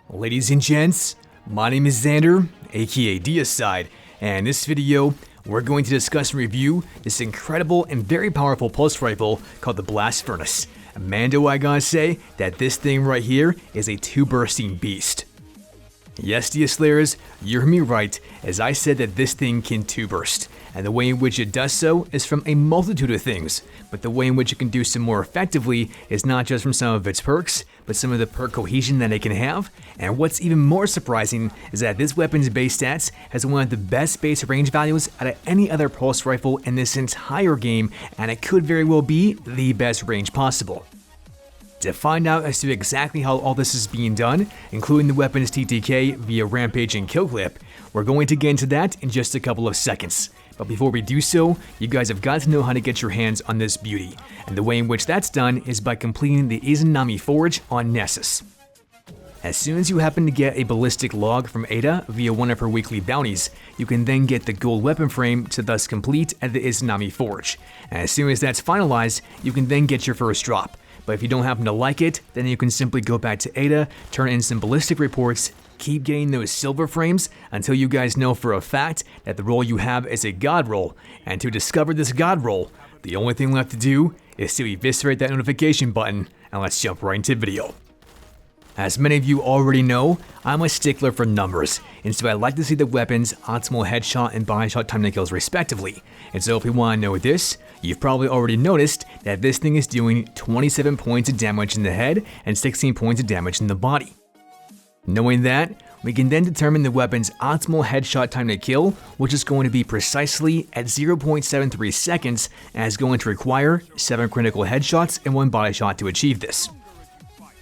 Ladies and gents, my name is Xander, aka Deislayers, and in this video, we're going to discuss and review this incredible and very powerful pulse rifle called the Blast Furnace. And man, do I gotta say that this thing right here is a two-bursting beast. Yes, Deislayers, you heard me right, as I said that this thing can two-burst, and the way in which it does so is from a multitude of things, but the way in which it can do so more effectively is not just from some of its perks, but some of the perk cohesion that it can have, and what's even more surprising is that this weapon's base stats has one of the best base range values out of any other pulse rifle in this entire game, and it could very well be the best range possible. To find out as to exactly how all this is being done, including the weapon's TTK via Rampage and kill clip, we're going to get into that in just a couple of seconds. But before we do so, you guys have got to know how to get your hands on this beauty, and the way in which that's done is by completing the Izanami forge on Nessus. As soon as you happen to get a ballistic log from Ada via one of her weekly bounties, you can then get the gold weapon frame to thus complete at the Izanami forge. And as soon as that's finalized, you can then get your first drop. But if you don't happen to like it, then you can simply go back to Ada, turn in some ballistic reports, keep getting those silver frames until you guys know for a fact that the role you have is a god role. And to discover this god role, the only thing left to do is to eviscerate that notification button, and let's jump right into the video. As many of you already know, I'm a stickler for numbers, and so I like to see the weapons optimal headshot and body shot time to kills respectively. And so if you want to know this, you've probably already noticed that this thing is doing 27 points of damage in the head and 16 points of damage in the body. Knowing that, we can then determine the weapon's optimal headshot time to kill, which is going to be precisely at 0.73 seconds, and is going to require 7 critical headshots and 1 body shot to achieve this.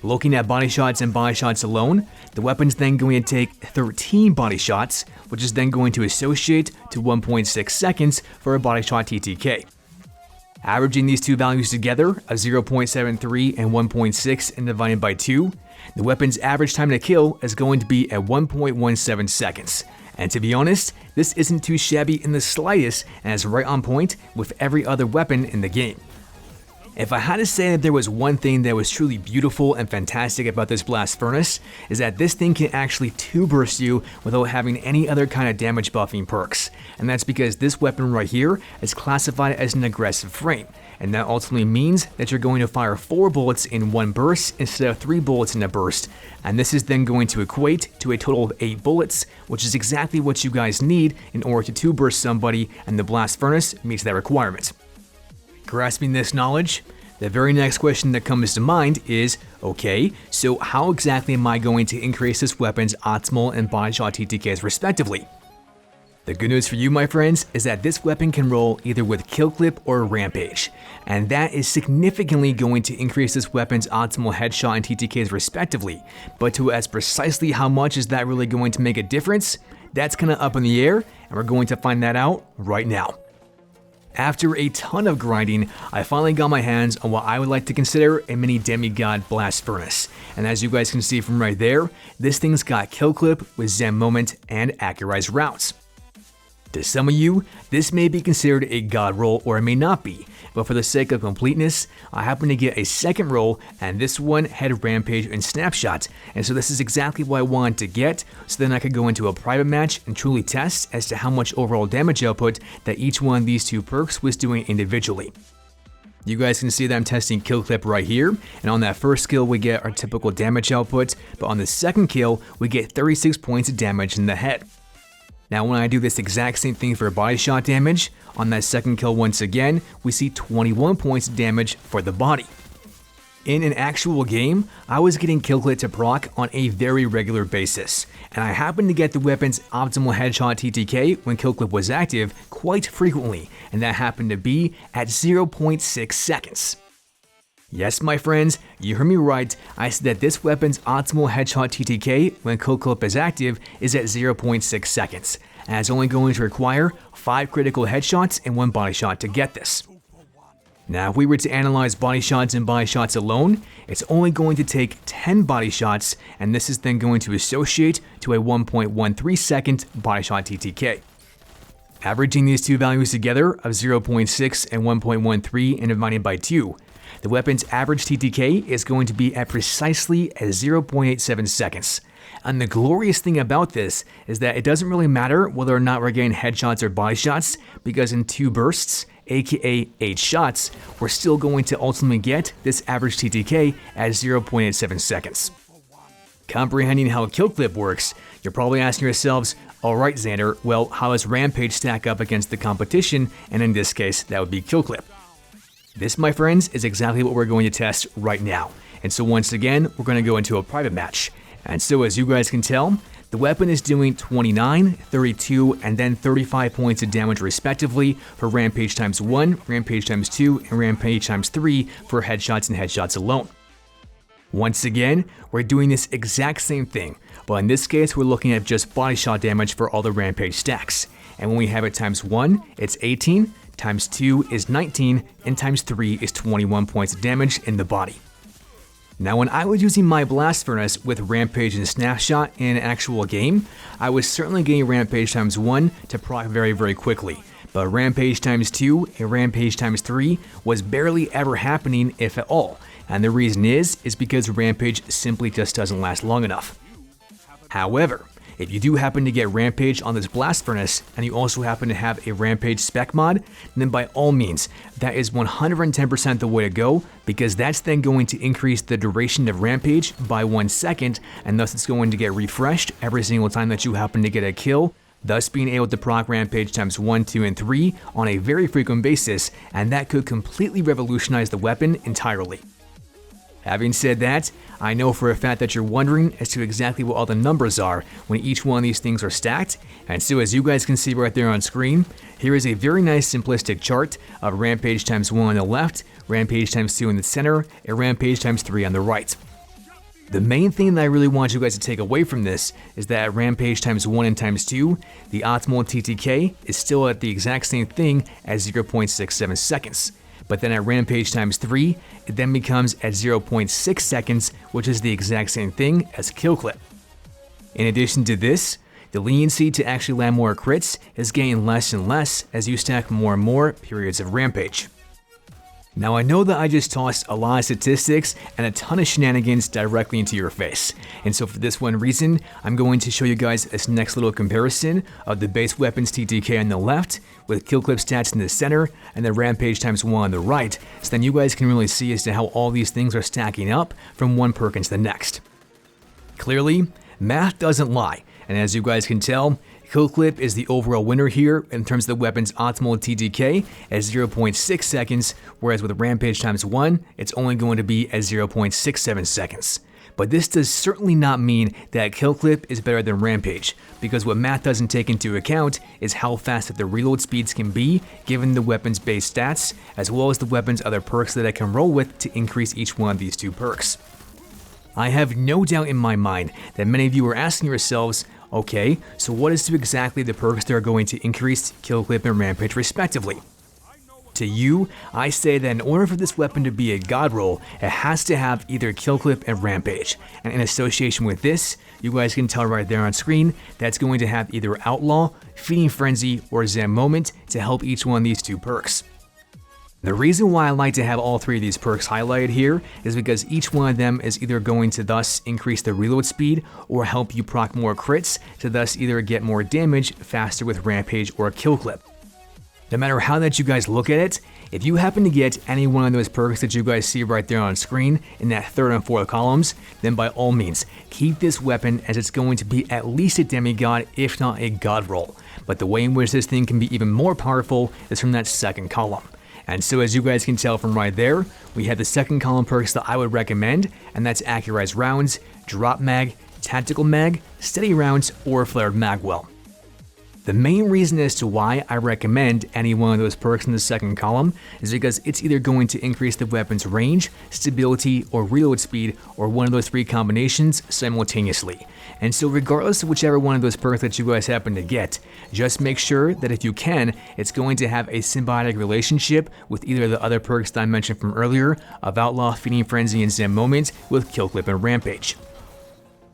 Looking at body shots and body shots alone, the weapon's then going to take 13 body shots, which is then going to associate to 1.6 seconds for a body shot TTK. Averaging these two values together of 0.73 and 1.6 and divided by 2, the weapon's average time to kill is going to be at 1.17 seconds. And to be honest, this isn't too shabby in the slightest and is right on point with every other weapon in the game. If I had to say that there was one thing that was truly beautiful and fantastic about this Blast Furnace, is that this thing can actually two-burst you without having any other kind of damage buffing perks. And that's because this weapon right here is classified as an aggressive frame, and that ultimately means that you're going to fire 4 bullets in one burst instead of 3 bullets in a burst, and this is then going to equate to a total of 8 bullets, which is exactly what you guys need in order to two-burst somebody, and the Blast Furnace meets that requirement. Grasping this knowledge, the very next question that comes to mind is, okay, so how exactly am I going to increase this weapon's optimal and body shot TTKs respectively? The good news for you, my friends, is that this weapon can roll either with kill clip or rampage, and that is significantly going to increase this weapon's optimal headshot and TTKs respectively, but to as precisely how much is that really going to make a difference, that's kinda up in the air, and we're going to find that out right now. After a ton of grinding, I finally got my hands on what I would like to consider a mini demigod Blast Furnace, and as you guys can see from right there, this thing's got kill clip with Zen moment and accurized rounds. To some of you, this may be considered a god roll or it may not be, but for the sake of completeness, I happen to get a second roll, and this one had Rampage and Snapshot, and so this is exactly what I wanted to get, so then I could go into a private match and truly test as to how much overall damage output that each one of these two perks was doing individually. You guys can see that I'm testing kill clip right here, and on that first kill we get our typical damage output, but on the second kill we get 36 points of damage in the head. Now when I do this exact same thing for body shot damage, on that second kill once again, we see 21 points of damage for the body. In an actual game, I was getting kill clip to proc on a very regular basis, and I happened to get the weapon's optimal headshot TTK when kill clip was active quite frequently, and that happened to be at 0.6 seconds. Yes, my friends, you heard me right, I said that this weapon's optimal headshot TTK when kill clip is active is at 0.6 seconds, and it's only going to require 5 critical headshots and 1 body shot to get this. Now if we were to analyze body shots and body shots alone, it's only going to take 10 body shots, and this is then going to associate to a 1.13 second body shot TTK. Averaging these two values together of 0.6 and 1.13 and divided by 2, the weapon's average TTK is going to be at precisely at 0.87 seconds. And the glorious thing about this is that it doesn't really matter whether or not we're getting headshots or body shots, because in 2 bursts, aka 8 shots, we're still going to ultimately get this average TTK at 0.87 seconds. Comprehending how kill clip works, you're probably asking yourselves, alright Xander, well how does Rampage stack up against the competition, and in this case that would be kill clip. This, my friends, is exactly what we're going to test right now. And so once again, we're going to go into a private match. And so as you guys can tell, the weapon is doing 29, 32, and then 35 points of damage respectively for Rampage times 1, Rampage times 2, and Rampage times 3 for headshots and headshots alone. Once again, we're doing this exact same thing, but in this case we're looking at just body shot damage for all the Rampage stacks. And when we have it times 1, it's 18, times 2 is 19, and times 3 is 21 points of damage in the body. Now when I was using my blast furnace with Rampage and Snapshot in an actual game, I was certainly getting Rampage times 1 to proc very quickly, but Rampage times 2 and Rampage times 3 was barely ever happening, if at all, and the reason is because Rampage simply just doesn't last long enough. However, if you do happen to get Rampage on this blast furnace, and you also happen to have a Rampage spec mod, then by all means, that is 110% the way to go, because that's then going to increase the duration of Rampage by 1 second, and thus it's going to get refreshed every single time that you happen to get a kill, thus being able to proc Rampage times 1, 2, and 3 on a very frequent basis, and that could completely revolutionize the weapon entirely. Having said that, I know for a fact that you're wondering as to exactly what all the numbers are when each one of these things are stacked, and so as you guys can see right there on screen, here is a very nice simplistic chart of Rampage times 1 on the left, Rampage times 2 in the center, and Rampage times 3 on the right. The main thing that I really want you guys to take away from this is that at Rampage times 1 and times 2, the optimal TTK is still at the exact same thing as 0.67 seconds. But then at Rampage times 3, it then becomes at 0.6 seconds, which is the exact same thing as kill clip. In addition to this, the leniency to actually land more crits is getting less and less as you stack more and more periods of Rampage. Now I know that I just tossed a lot of statistics and a ton of shenanigans directly into your face, and so for this one reason, I'm going to show you guys this next little comparison of the base weapons TTK on the left, with kill clip stats in the center, and then Rampage times 1 on the right, so then you guys can really see as to how all these things are stacking up from one perk into the next. Clearly, math doesn't lie, and as you guys can tell, kill clip is the overall winner here in terms of the weapon's optimal TTK at 0.6 seconds, whereas with Rampage times 1, it's only going to be at 0.67 seconds. But this does certainly not mean that kill clip is better than Rampage, because what math doesn't take into account is how fast that the reload speeds can be given the weapon's base stats, as well as the weapon's other perks that I can roll with to increase each one of these 2 perks. I have no doubt in my mind that many of you are asking yourselves, okay, so what is exactly the perks that are going to increase kill clip and Rampage respectively? To you, I say that in order for this weapon to be a god roll, it has to have either kill clip and Rampage, and in association with this, you guys can tell right there on screen that's going to have either Outlaw, Feeding Frenzy, or Zen Moment to help each one of these 2 perks. The reason why I like to have all 3 of these perks highlighted here is because each one of them is either going to thus increase the reload speed or help you proc more crits to thus either get more damage faster with Rampage or kill clip. No matter how that you guys look at it, if you happen to get any one of those perks that you guys see right there on screen in that 3rd and 4th columns, then by all means, keep this weapon as it's going to be at least a demigod, if not a god roll. But the way in which this thing can be even more powerful is from that 2nd column. And so as you guys can tell from right there, we have the 2nd column perks that I would recommend, and that's Accurized Rounds, Drop Mag, Tactical Mag, Steady Rounds, or Flared Magwell. The main reason as to why I recommend any one of those perks in the 2nd column is because it's either going to increase the weapon's range, stability, or reload speed, or one of those 3 combinations simultaneously. And so regardless of whichever one of those perks that you guys happen to get, just make sure that if you can, it's going to have a symbiotic relationship with either the other perks that I mentioned from earlier of Outlaw, Feeding Frenzy, and Zen Moment with kill clip and Rampage.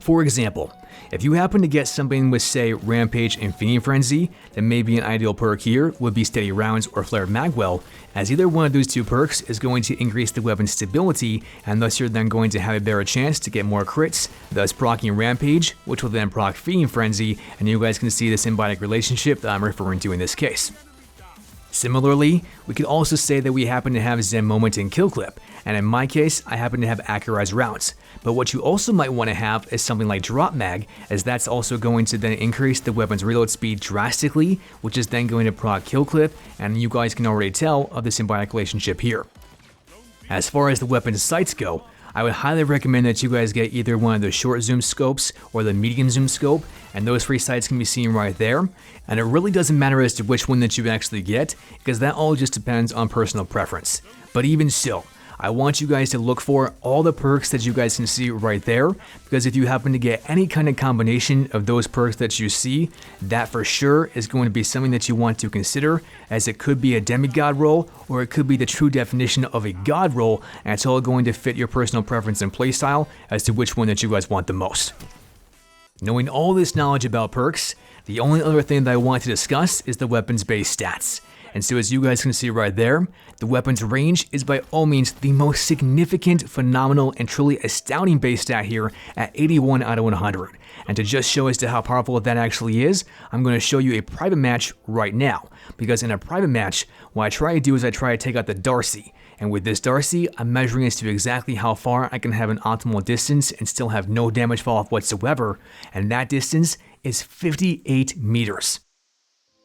For example, if you happen to get something with, say, Rampage and Feeding Frenzy, then maybe an ideal perk here would be Steady Rounds or Flared Magwell, as either one of those two perks is going to increase the weapon's stability, and thus you're then going to have a better chance to get more crits, thus proccing Rampage, which will then proc Feeding Frenzy, and you guys can see the symbiotic relationship that I'm referring to in this case. Similarly, we could also say that we happen to have Zen Moment and Kill Clip, and in my case, I happen to have Accurized Rounds. But what you also might want to have is something like Drop Mag, as that's also going to then increase the weapon's reload speed drastically, which is then going to proc Kill Clip, and you guys can already tell of the symbiotic relationship here. As far as the weapon's sights go, I would highly recommend that you guys get either one of the short zoom scopes or the medium zoom scope, and those three sights can be seen right there. And it really doesn't matter as to which one that you actually get, because that all just depends on personal preference. But even so, I want you guys to look for all the perks that you guys can see right there, because if you happen to get any kind of combination of those perks that you see, that for sure is going to be something that you want to consider, as it could be a demigod role, or it could be the true definition of a god role, and it's all going to fit your personal preference and playstyle as to which one that you guys want the most. Knowing all this knowledge about perks, the only other thing that I want to discuss is the weapon's base stats. And so as you guys can see right there, the weapon's range is by all means the most significant, phenomenal, and truly astounding base stat here at 81 out of 100. And to just show as to how powerful that actually is, I'm going to show you a private match right now. Because in a private match, what I try to do is I try to take out the Darcy. And with this Darcy, I'm measuring as to exactly how far I can have an optimal distance and still have no damage fall off whatsoever. And that distance is 58 meters.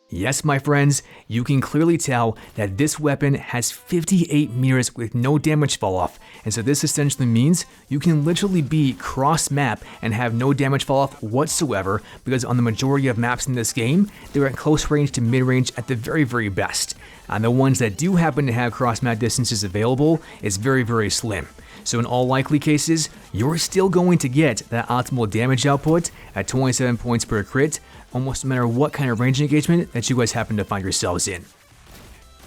Yes, my friends, you can clearly tell that this weapon has 58 meters with no damage fall off, and so this essentially means you can literally be cross map and have no damage fall off whatsoever, because on the majority of maps in this game, they're at close range to mid range at the very best. And the ones that do happen to have cross map distances available is very slim. So in all likely cases, you're still going to get that optimal damage output at 27 points per crit, almost no matter what kind of range engagement that you guys happen to find yourselves in.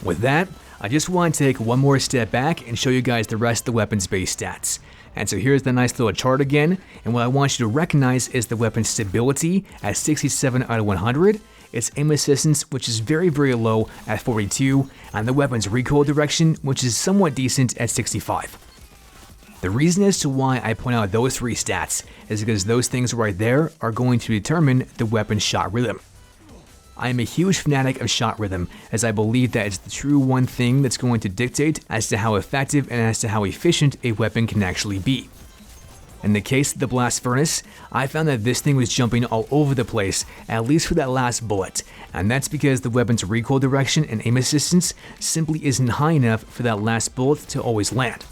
With that, I just want to take one more step back and show you guys the rest of the weapon's base stats. And so here's the nice little chart again, and what I want you to recognize is the weapon's stability at 67 out of 100, its aim assistance, which is very low at 42, and the weapon's recoil direction, which is somewhat decent at 65. The reason as to why I point out those three stats is because those things right there are going to determine the weapon's shot rhythm. I am a huge fanatic of shot rhythm, as I believe that it's the true one thing that's going to dictate as to how effective and as to how efficient a weapon can actually be. In the case of the Blast Furnace, I found that this thing was jumping all over the place, at least for that last bullet, and that's because the weapon's recoil direction and aim assistance simply isn't high enough for that last bullet to always land.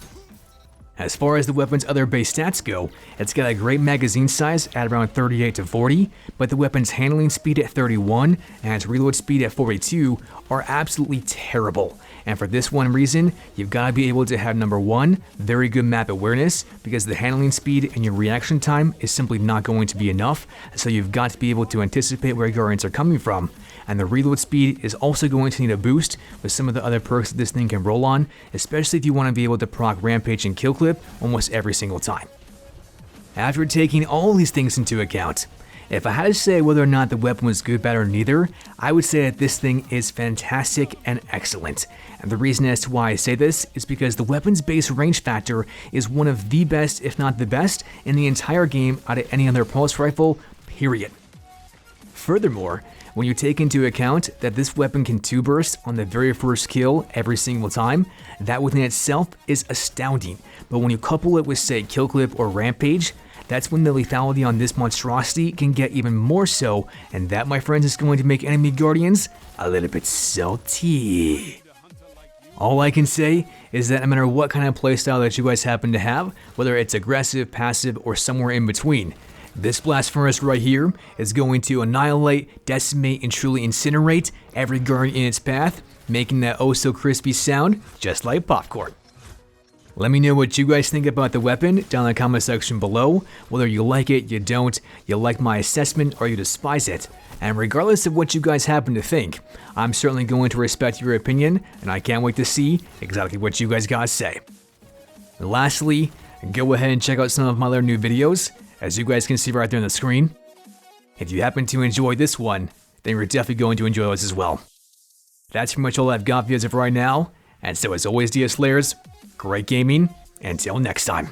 As far as the weapon's other base stats go, it's got a great magazine size at around 38 to 40, but the weapon's handling speed at 31 and its reload speed at 42 are absolutely terrible. And for this one reason, you've got to be able to have number one, very good map awareness, because the handling speed and your reaction time is simply not going to be enough, so you've got to be able to anticipate where guardians are coming from. And the reload speed is also going to need a boost with some of the other perks that this thing can roll on, especially if you want to be able to proc Rampage and Kill Clip almost every single time. After taking all these things into account, if I had to say whether or not the weapon was good, bad, or neither, I would say that this thing is fantastic and excellent. And the reason as to why I say this is because the weapon's base range factor is one of the best, if not the best, in the entire game out of any other pulse rifle, period. Furthermore, when you take into account that this weapon can 2-burst on the very first kill every single time, that within itself is astounding. But when you couple it with, say, Kill Clip or Rampage, that's when the lethality on this monstrosity can get even more so, and that, my friends, is going to make enemy guardians a little bit salty. All I can say is that no matter what kind of playstyle that you guys happen to have, whether it's aggressive, passive, or somewhere in between, this Blast Furnace right here is going to annihilate, decimate, and truly incinerate every guardian in its path, making that oh so crispy sound just like popcorn. Let me know what you guys think about the weapon down in the comment section below, whether you like it, you don't, you like my assessment, or you despise it. And regardless of what you guys happen to think, I'm certainly going to respect your opinion, and I can't wait to see exactly what you guys gotta say. And lastly, go ahead and check out some of my other new videos. as you guys can see right there on the screen. If you happen to enjoy this one, then you're definitely going to enjoy those as well. That's pretty much all I've got for you as of right now, and so as always, Deislayers, great gaming, until next time.